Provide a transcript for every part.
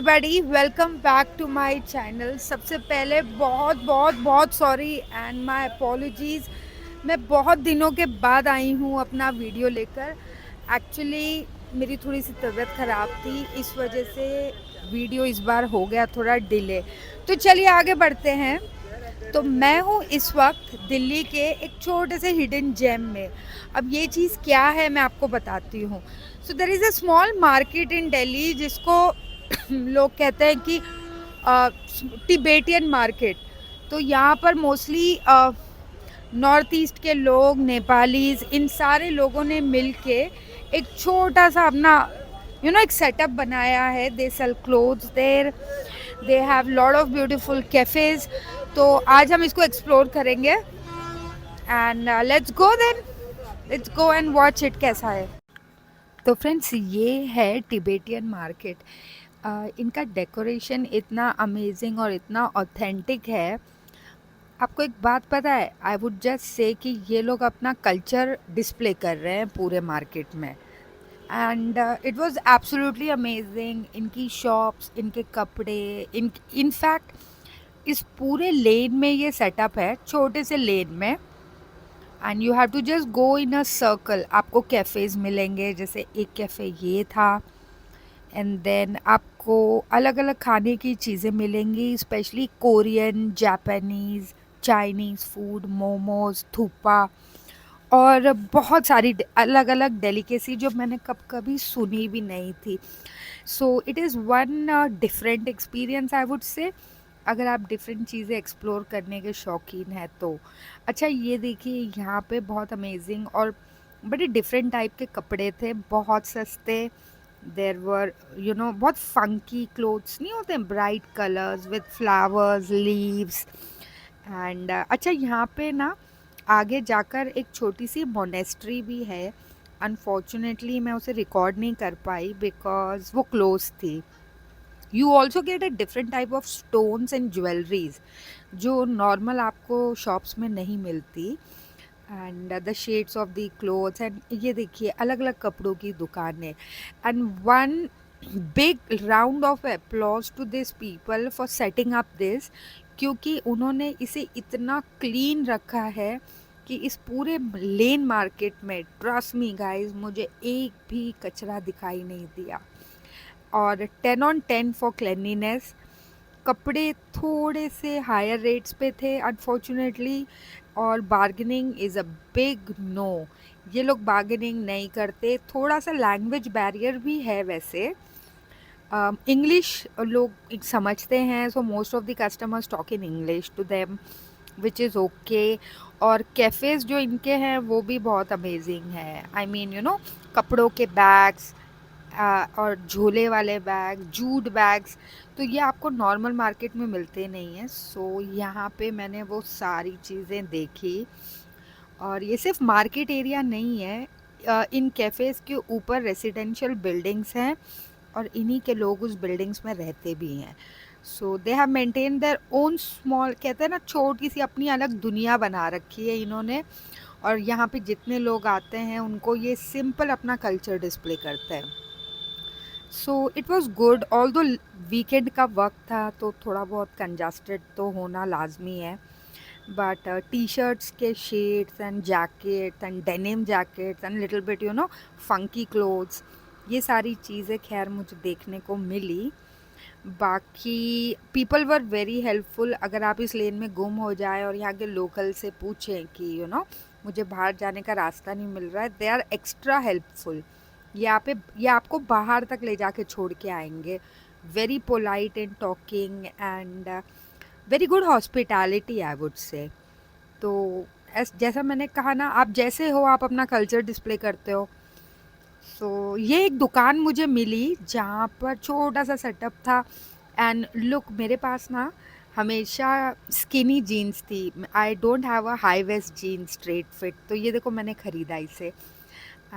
Everybody, welcome back to my channel. सबसे पहले बहुत बहुत बहुत सॉरी एंड माय अपॉलॉजीज़। मैं बहुत दिनों के बाद आई हूँ अपना वीडियो लेकर। एक्चुअली मेरी थोड़ी सी तबीयत ख़राब थी, इस वजह से वीडियो इस बार हो गया थोड़ा डिले। तो चलिए आगे बढ़ते हैं। तो मैं हूँ इस वक्त दिल्ली के एक छोटे से हिडन जेम में। अब ये चीज़ क्या है मैं आपको बताती हूँ। So there is a small market in Delhi जिसको लोग कहते हैं कि टिबेटियन मार्केट। तो यहाँ पर मोस्टली नॉर्थ ईस्ट के लोग, नेपालीज, इन सारे लोगों ने मिल के एक छोटा सा अपना एक सेटअप बनाया है। They sell clothes there, they have lot of beautiful cafes. तो आज हम इसको एक्सप्लोर करेंगे and let's go then, let's go and watch it कैसा है। तो फ्रेंड्स, ये है टिबेटियन मार्केट। इनका डेकोरेशन इतना अमेजिंग और इतना ऑथेंटिक है। आपको एक बात पता है, आई वुड जस्ट से कि ये लोग अपना कल्चर डिस्प्ले कर रहे हैं पूरे मार्केट में। And it was absolutely amazing. इनकी शॉप्स, इनके कपड़े, इनफैक्ट इस पूरे लेन में ये सेटअप है, छोटे से लेन में। And you have to just go in a circle. आपको कैफ़ेज़ मिलेंगे, जैसे एक कैफ़े ये था। एंड देन आपको अलग अलग खाने की चीज़ें मिलेंगी, specially Korean, Japanese, Chinese food, momos, thukpa और बहुत सारी अलग अलग डेलिकेसी जो मैंने कभी सुनी भी नहीं थी। So it is one different experience, I would say, अगर आप डिफरेंट चीज़ें एक्सप्लोर करने के शौकीन हैं तो। अच्छा, ये देखिए, यहाँ पे बहुत अमेजिंग और बड़े डिफरेंट टाइप के कपड़े थे, बहुत सस्ते। देर वर बहुत फंकी क्लोथ्स नहीं होते, bright colours with flowers, leaves. And अच्छा, यहाँ पे ना आगे जाकर एक छोटी सी मोनेस्ट्री भी है। अनफॉर्चुनेटली मैं उसे रिकॉर्ड नहीं कर पाई बिकॉज वो क्लोज थी। You also get a different type of stones and jewelleries जो नॉर्मल आपको शॉप्स में नहीं मिलती। And the shades of the clothes, and ये देखिए अलग अलग कपड़ों की दुकानें। And one big round of applause to this people for setting up this, क्योंकि उन्होंने इसे इतना क्लीन रखा है कि इस पूरे लेन मार्केट में, ट्रस्ट मी गाइस, मुझे एक भी कचरा दिखाई नहीं दिया। और 10 ऑन 10 फॉर क्लेanलीनेस। कपड़े थोड़े से हायर रेट्स पे थे अनफॉर्चुनेटली, और bargaining is a big no. ये लोग बार्गेनिंग नहीं करते। थोड़ा सा लैंग्वेज बैरियर भी है वैसे। इंग्लिश लोग समझते हैं, so most of the customers talk in English to them, which is okay. और कैफ़ेज़ जो इनके हैं वो भी बहुत अमेजिंग है। आई मीन कपड़ों के बैग्स और झोले वाले बैग, जूट बैग्स, तो ये आपको नॉर्मल मार्केट में मिलते नहीं हैं। सो यहाँ पे मैंने वो सारी चीज़ें देखी। और ये सिर्फ मार्केट एरिया नहीं है, इन कैफ़ेज़ के ऊपर रेसिडेंशियल बिल्डिंग्स हैं और इन्हीं के लोग उस बिल्डिंग्स में रहते भी हैं। So they have maintain their own small, कहते हैं ना, छोटी सी अपनी अलग दुनिया बना रखी है इन्होंने। और यहाँ पे जितने लोग आते हैं उनको ये सिंपल अपना कल्चर डिस्प्ले करते हैं। So it was good, all दो वीकेंड का वक्त था तो थोड़ा बहुत कंजस्टेड तो होना लाजमी है। बट टी शर्ट्स के shades and jackets and denim jackets and little bit funky clothes, ये सारी चीज़ें खैर मुझे देखने को मिली। बाकी पीपल वर वेरी हेल्पफुल। अगर आप इस लेन में गुम हो जाए और यहाँ के लोकल से पूछें कि मुझे बाहर जाने का रास्ता नहीं मिल रहा है, दे आर एक्स्ट्रा हेल्पफुल। ये आपको बाहर तक ले जाके छोड़ के आएंगे। Very polite in talking and very good hospitality, I would say. तो जैसा मैंने कहा ना, आप जैसे हो आप अपना कल्चर डिस्प्ले करते हो। सो ये एक दुकान मुझे मिली जहाँ पर छोटा सा सेटअप था। एंड लुक, मेरे पास ना हमेशा स्किनी जीन्स थी। I don't have a high waist jeans straight fit, तो ये देखो मैंने ख़रीदा इसे।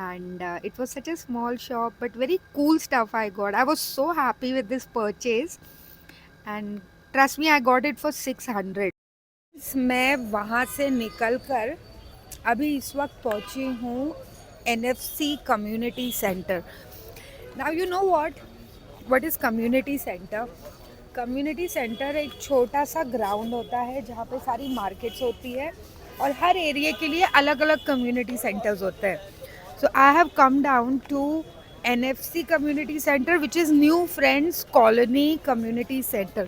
And it was such a small shop but very cool stuff I got. I was so happy with this purchase and trust me, I got it for 600. मैं वहाँ से निकल कर अभी इस वक्त पहुँची हूँ NFC community centre. Now you know what, what is community centre? Community centre एक छोटा सा ग्राउंड होता है जहाँ पे सारी मार्केट्स होती है और हर एरिया के लिए अलग अलग कम्युनिटी सेंटर्स होते हैं. So I have come down to NFC community centre which is New Friends Colony community centre.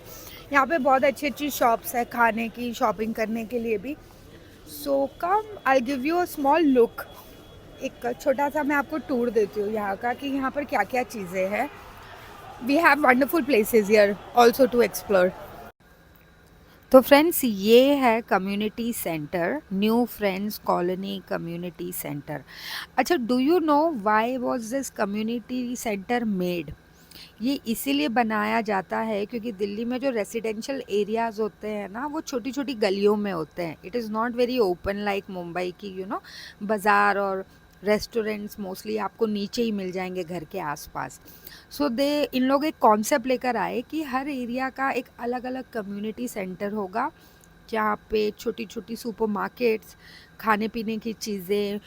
यहाँ पे बहुत अच्छी अच्छी शॉप्स है खाने की, शॉपिंग करने के लिए भी. So come I give you a small look. एक छोटा सा मैं आपको टूर देती हूँ यहाँ का कि यहाँ पर क्या क्या चीज़ें हैं. We have wonderful places here also to explore. तो फ्रेंड्स ये है community centre, New Friends Colony community centre. अच्छा, do you know why was this community centre made? ये इसीलिए बनाया जाता है क्योंकि दिल्ली में जो रेसिडेंशियल एरियाज़ होते हैं ना, वो छोटी छोटी गलियों में होते हैं. It is not very open like Mumbai की, बाज़ार और रेस्टोरेंट्स मोस्टली आपको नीचे ही मिल जाएंगे घर के आसपास. सो इन लोग एक कॉन्सेप्ट लेकर आए कि हर एरिया का एक अलग अलग कम्युनिटी सेंटर होगा जहाँ पे छोटी छोटी सुपर मार्केट्स, खाने पीने की चीज़ें,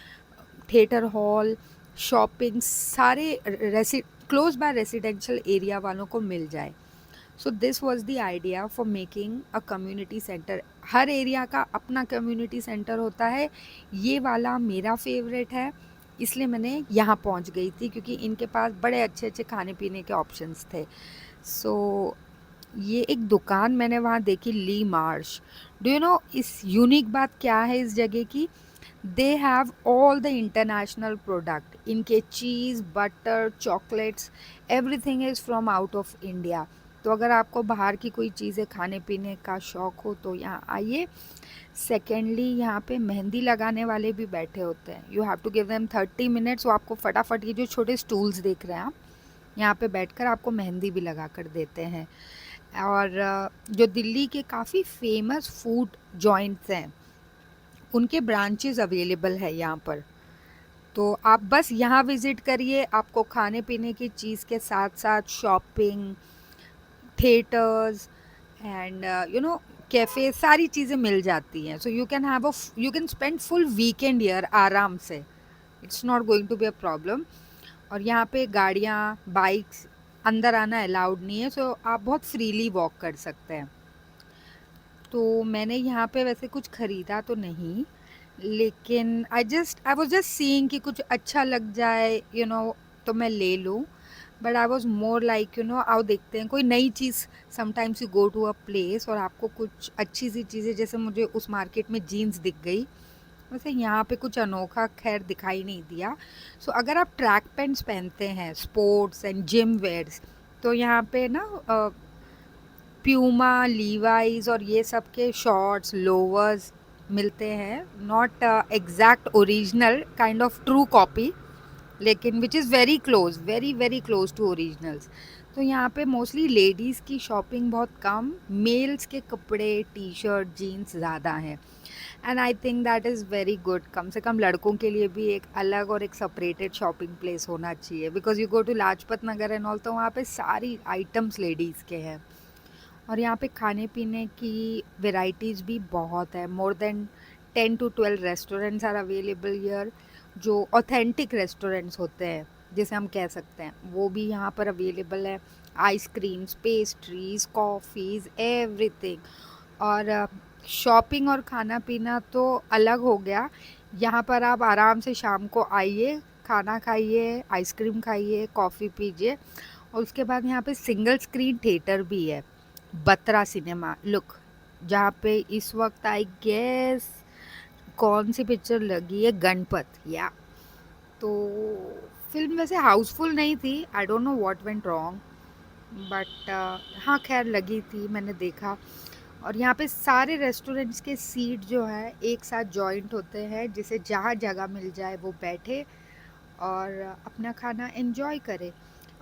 थिएटर हॉल, शॉपिंग सारे क्लोज बाय रेसिडेंशियल एरिया वालों को मिल जाए. So this was the idea for making a community centre. Her area का अपना कम्युनिटी सेंटर होता है. ये वाला मेरा फेवरेट है, इसलिए मैंने यहाँ पहुँच गई थी क्योंकि इनके पास बड़े अच्छे अच्छे खाने पीने के ऑप्शंस थे. सो ये एक दुकान मैंने वहाँ देखी, Le Marche. Do you know इस यूनिक बात क्या है इस जगह की? They have all the international product. इनके cheese, butter, chocolates, everything is from out of India. तो अगर आपको बाहर की कोई चीज़ें खाने पीने का शौक़ हो तो यहाँ आइए. सेकेंडली यहाँ पे मेहंदी लगाने वाले भी बैठे होते हैं. You have to give them 30 minutes. वो आपको फटाफट, ये जो छोटे स्टूल्स देख रहे हैं आप, यहाँ पे बैठकर आपको मेहंदी भी लगा कर देते हैं. और जो दिल्ली के काफ़ी फेमस फूड जॉइंट्स हैं उनके ब्रांचेस अवेलेबल है यहाँ पर. तो आप बस यहाँ विज़िट करिए, आपको खाने पीने की चीज़ के साथ साथ शॉपिंग, थिएटर्स एंड कैफ़े, सारी चीज़ें मिल जाती हैं. So you can spend full weekend here आराम से. It's not going to be a problem. और यहाँ पे गाड़ियाँ, बाइक्स अंदर आना अलाउड नहीं है. सो आप बहुत फ्रीली वॉक कर सकते हैं. तो मैंने यहाँ पे वैसे कुछ ख़रीदा तो नहीं, लेकिन आई वॉज जस्ट सीइंग कि कुछ अच्छा लग जाए तो मैं ले लूँ. But I was more like आओ देखते हैं कोई नई चीज़. Sometimes you go to a place और आपको कुछ अच्छी सी चीज़ें, जैसे मुझे उस मार्केट में जीन्स दिख गई, वैसे यहाँ पे कुछ अनोखा खैर दिखाई नहीं दिया. सो अगर आप ट्रैक पैंट्स पहनते हैं, स्पोर्ट्स एंड जिम वेयर्स, तो यहाँ पे ना प्यूमा, लीवाइज और ये सब के शॉर्ट्स, लोवर्स मिलते हैं. Not exact original, kind of true copy, लेकिन which is very close, very very close to originals. तो यहाँ पे मोस्टली लेडीज़ की शॉपिंग बहुत कम, मेल्स के कपड़े, टी शर्ट, जीन्स ज़्यादा हैं. And I think that is very good. कम से कम लड़कों के लिए भी एक अलग और एक सेपरेटेड शॉपिंग प्लेस होना चाहिए. Because you go to Lajpat Nagar and all, तो वहाँ पे सारी आइटम्स लेडीज़ के हैं. और यहाँ पे खाने पीने की वेराइटीज़ भी बहुत है. More than 10 to 12 restaurants are available here. जो ऑथेंटिक रेस्टोरेंट्स होते हैं जिसे हम कह सकते हैं, वो भी यहाँ पर अवेलेबल है. Ice creams, pastries, coffees, everything. और शॉपिंग और खाना पीना तो अलग हो गया. यहाँ पर आप आराम से शाम को आइए, खाना खाइए, आइसक्रीम खाइए, कॉफ़ी पीजिए. और उसके बाद यहाँ पे सिंगल स्क्रीन थिएटर भी है, बत्रा सिनेमा लुक, जहाँ पे इस वक्त आई गेस कौन सी पिक्चर लगी है, गणपत या. तो फिल्म वैसे हाउसफुल नहीं थी. I don't know what went wrong, but हाँ खैर लगी थी, मैंने देखा. और यहाँ पे सारे रेस्टोरेंट्स के सीट जो है एक साथ जॉइंट होते हैं, जिसे जहाँ जगह मिल जाए वो बैठे और अपना खाना एंजॉय करे.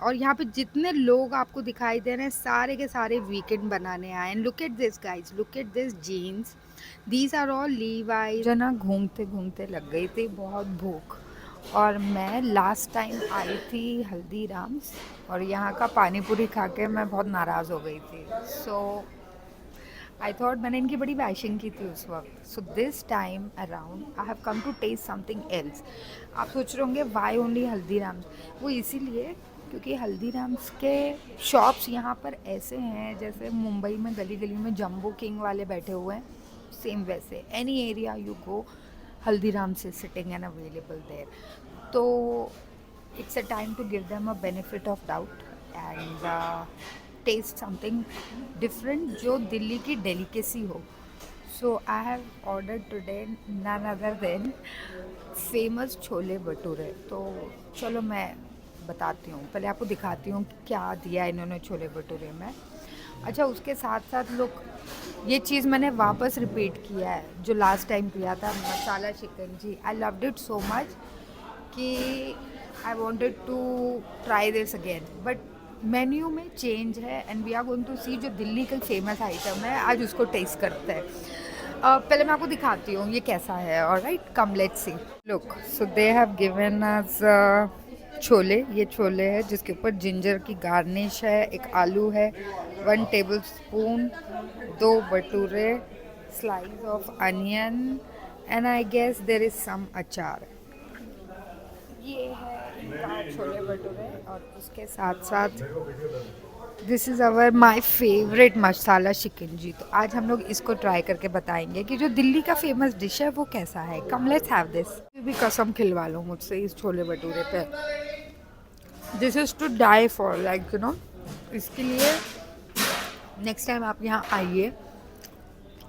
और यहाँ पे जितने लोग आपको दिखाई दे रहे हैं, सारे के सारे वीकेंड बनाने आए. And look at this guys, look at this jeans, these are all Levi's. जना घूमते घूमते लग गई थी बहुत भूख. और मैं लास्ट टाइम आई थी हल्दीराम्स, और यहाँ का पानी पूरी खा के मैं बहुत नाराज़ हो गई थी. सो आई थॉट, मैंने इनकी बड़ी बैशिंग की थी उस वक्त. So this time around I have come to taste something else. आप सोच रहे होंगे वाई ओनली हल्दीराम्स. वो इसीलिए क्योंकि हल्दीराम्स के शॉप्स यहाँ पर ऐसे हैं जैसे मुंबई में गली गली में जंबो किंग वाले बैठे हुए हैं, सेम वैसे any area you go Haldiram's is sitting and available there. तो it's a time to give them a benefit of doubt and taste something different जो दिल्ली की delicacy हो. So I have ordered today none other than famous chole bhature. तो चलो मैं बताती हूँ, पहले आपको दिखाती हूँ क्या दिया इन्होंने छोले भटूरे में. अच्छा, उसके साथ साथ लोग ये चीज़ मैंने वापस रिपीट किया है जो लास्ट टाइम किया था, मसाला चिकन जी. I loved it so much कि I wanted to try this again, but menu में चेंज है and we are going to see जो दिल्ली का फेमस आइटम है आज उसको टेस्ट करते हैं. पहले मैं आपको दिखाती हूँ ये कैसा है. Alright, come let's see. Look, so they have given us chole. ये छोले है जिसके ऊपर जिंजर की गार्निश है, एक आलू है, 1 tablespoon, 2 bhature, slice of onion and I guess there is some achar. ये है इनका छोले भटूरे. और उसके साथ साथ this is our my favourite masala chicken जी. तो आज हम लोग इसको ट्राई करके बताएंगे कि जो दिल्ली का फेमस डिश है वो कैसा है. Come let's have this. भी कसम खिलवा लो मुझसे इस छोले भटूरे पे. This is to die for, like you know. इसके लिए नेक्स्ट टाइम आप यहाँ आइए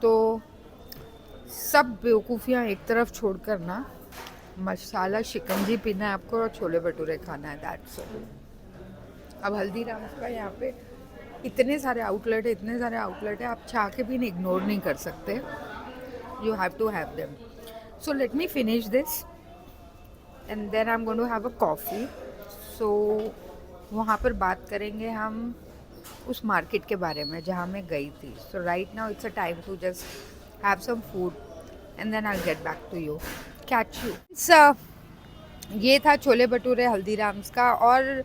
तो सब बेवकूफ़ियाँ एक तरफ छोड़कर ना मसाला शिकंजी पीना है आपको और छोले भटूरे खाना है. That's all. अब हल्दीराम्स का यहाँ पे इतने सारे आउटलेट है, आप चाह के भी इग्नोर नहीं कर सकते. You have to have them. So let me finish this and then I am going to have a coffee. So वहाँ पर बात करेंगे हम उस मार्केट के बारे में जहाँ मैं गई थी. So right now it's a time to just have some food and then I get back to you. Catch you. ये था छोले भटूरे हल्दीराम्स का. और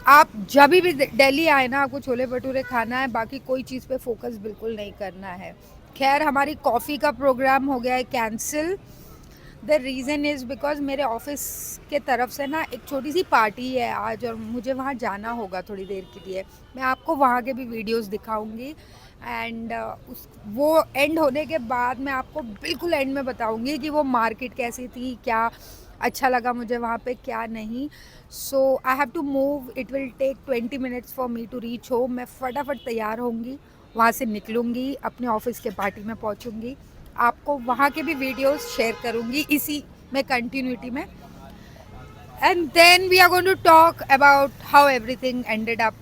आप जब भी दिल्ली आए ना, आपको छोले भटूरे खाना है, बाकी कोई चीज़ पे फोकस बिल्कुल नहीं करना है. खैर, हमारी कॉफ़ी का प्रोग्राम हो गया है cancel. The reason is because मेरे ऑफिस के तरफ से ना एक छोटी सी पार्टी है आज और मुझे वहाँ जाना होगा थोड़ी देर के लिए. मैं आपको वहाँ के भी वीडियोस दिखाऊंगी एंड वो एंड होने के बाद मैं आपको बिल्कुल एंड में बताऊंगी कि वो मार्केट कैसी थी, क्या अच्छा लगा मुझे वहाँ पे, क्या नहीं. So I have to move. It will take 20 minutes for me to reach home. मैं फटाफट तैयार होंगी, वहाँ से निकलूँगी, अपने ऑफिस के पार्टी में पहुँचूँगी. आपको वहाँ के भी वीडियोस शेयर करूँगी इसी में कंटिन्यूटी में. And then we are going to talk about how everything ended up.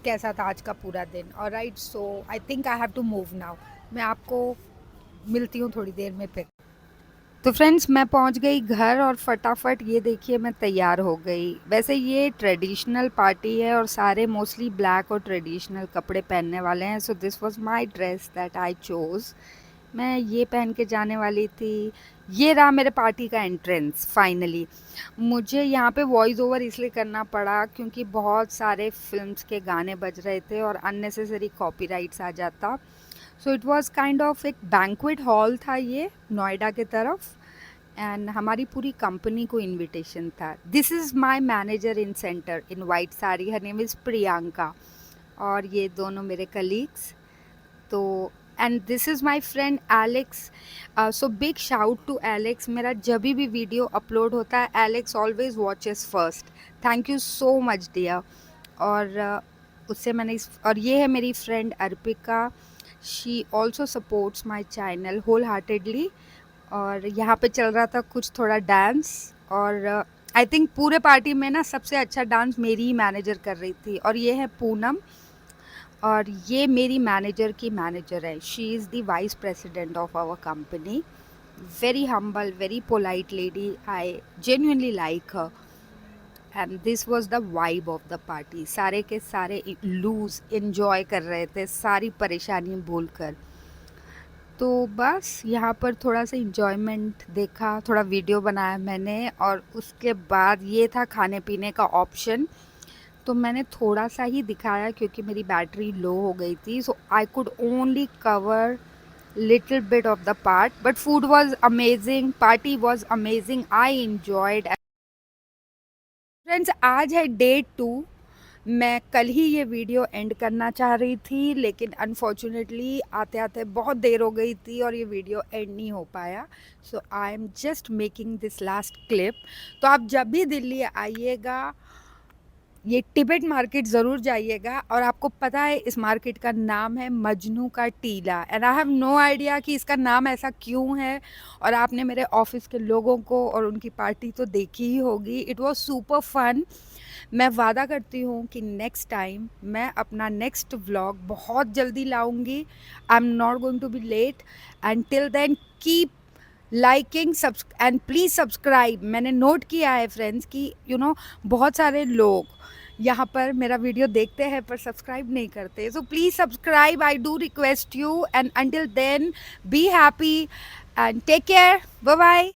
कैसा था आज का पूरा दिन. Alright, so I think I have to move now. मैं आपको मिलती हूँ थोड़ी देर में फिर. तो फ्रेंड्स, मैं पहुंच गई घर और फटाफट ये देखिए मैं तैयार हो गई. वैसे ये ट्रेडिशनल पार्टी है और सारे मोस्टली ब्लैक और ट्रेडिशनल कपड़े पहनने वाले हैं. So this was my dress that I chose. मैं ये पहन के जाने वाली थी. ये रहा मेरे पार्टी का एंट्रेंस. फाइनली मुझे यहाँ पे वॉइस ओवर इसलिए करना पड़ा क्योंकि बहुत सारे फिल्म्स के गाने बज रहे थे और अननेसेसरी कॉपीराइट्स आ जाता. So it was kind of एक बैंक्वेट हॉल था ये नोएडा के तरफ एंड हमारी पूरी कंपनी को इनविटेशन था. This is my manager in centre in white sari. Her name is Priyanka. और ये दोनों मेरे कलीग्स. तो and this is my friend Alex. So big shout to Alex. मेरा जब भी वीडियो अपलोड होता है Alex always watches first. Thank you so much dear. और उससे मैंने और ये है मेरी friend Arpika. She also supports my channel wholeheartedly. और यहाँ पे चल रहा था कुछ थोड़ा डांस और आई थिंक पूरे पार्टी में ना सबसे अच्छा डांस मेरी ही मैनेजर कर रही थी. और ये है पूनम और ये मेरी मैनेजर की मैनेजर है. She is the vice president of our company. Very humble, very polite lady. I genuinely like her. And this was the vibe of the party. सारे के सारे लूज इन्जॉय कर रहे थे सारी परेशानी भूल कर. तो बस यहाँ पर थोड़ा सा इन्जॉयमेंट देखा, थोड़ा वीडियो बनाया मैंने और उसके बाद ये था खाने पीने का ऑप्शन. तो मैंने थोड़ा सा ही दिखाया क्योंकि मेरी बैटरी लो हो गई थी. So I could only cover little bit of the part but food was amazing. Party was amazing. I enjoyed. Friends आज है डे 2। मैं कल ही ये वीडियो एंड करना चाह रही थी, लेकिन अनफॉर्चुनेटली आते आते बहुत देर हो गई थी और ये वीडियो एंड नहीं हो पाया। So I am just making this last clip. तो आप जब भी दिल्ली आइएगा ये टिबेट मार्केट ज़रूर जाइएगा, और आपको पता है इस मार्केट का नाम है Majnu ka Tilla, and I have no idea कि इसका नाम ऐसा क्यों है। और आपने मेरे ऑफिस के लोगों को और उनकी पार्टी तो देखी ही होगी। It was super fun. मैं वादा करती हूँ कि नेक्स्ट टाइम मैं अपना नेक्स्ट व्लॉग बहुत जल्दी लाऊंगी। I am not going to be late, and till then keep liking and please subscribe. मैंने नोट किया है फ्रेंड्स कि बहुत सारे लोग यहाँ पर मेरा वीडियो देखते हैं पर सब्सक्राइब नहीं करते। So please subscribe, I do request you, and until then be happy and take care, bye bye.